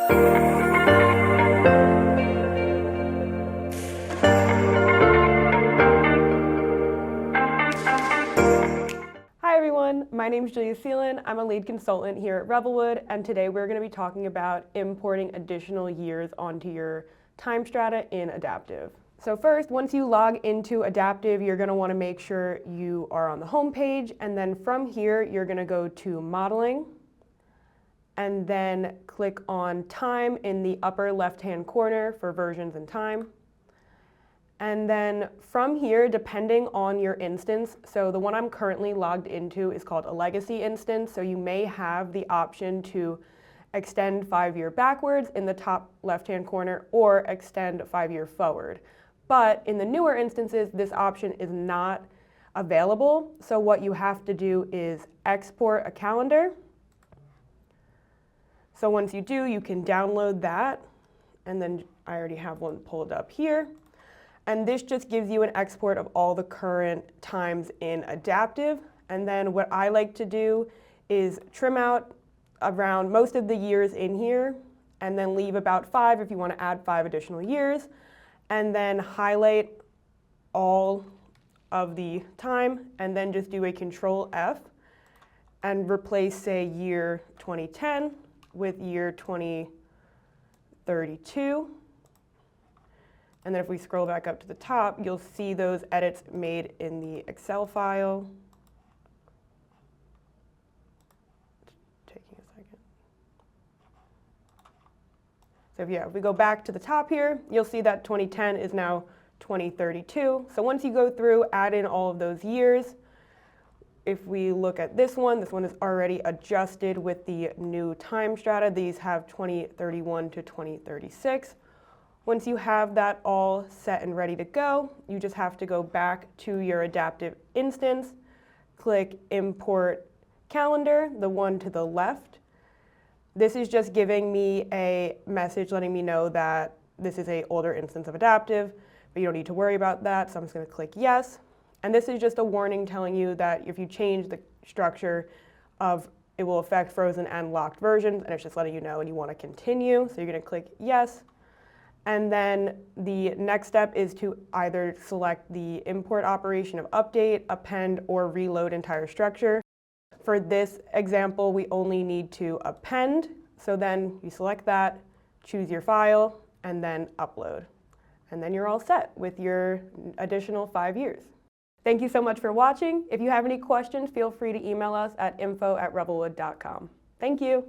Hi everyone, my name is Julia Seelan. I'm a lead consultant here at Revelwood, and today we're going to be talking about importing additional years onto your time strata in Adaptive. So first, once you log into Adaptive, you're going to want to make sure you are on the home page, and then from here you're going to go to Modeling, and then click on Time in the upper left-hand corner for versions and time. And then from here, depending on your instance, so the one I'm currently logged into is called a legacy instance, so you may have the option to extend 5-year backwards in the top left-hand corner or extend 5-year forward. But in the newer instances, this option is not available, so what you have to do is export a calendar. So once you do, you can download that, and then I already have one pulled up here. And this just gives you an export of all the current times in Adaptive. And then what I like to do is trim out around most of the years in here, and then leave about 5 if you want to add 5 additional years, and then highlight all of the time, and then just do a Control F and replace, say, year 2010 with year 2032. And then if we scroll back up to the top, you'll see those edits made in the Excel file. Taking a second. So if we go back to the top here, you'll see that 2010 is now 2032. So once you go through, add in all of those years. If we look at this one is already adjusted with the new time strata. These have 2031 to 2036. Once you have that all set and ready to go, you just have to go back to your Adaptive instance, click Import Calendar, the one to the left. This is just giving me a message letting me know that this is an older instance of Adaptive, but you don't need to worry about that, so I'm just going to click Yes. And this is just a warning telling you that if you change the structure it will affect frozen and locked versions, and it's just letting you know and you want to continue, so you're going to click Yes. And then the next step is to either select the import operation of update, append, or reload entire structure. For this example, we only need to append. So then you select that, choose your file, and then upload. And then you're all set with your additional 5 years. Thank you so much for watching. If you have any questions, feel free to email us at info@revelwood.com. Thank you.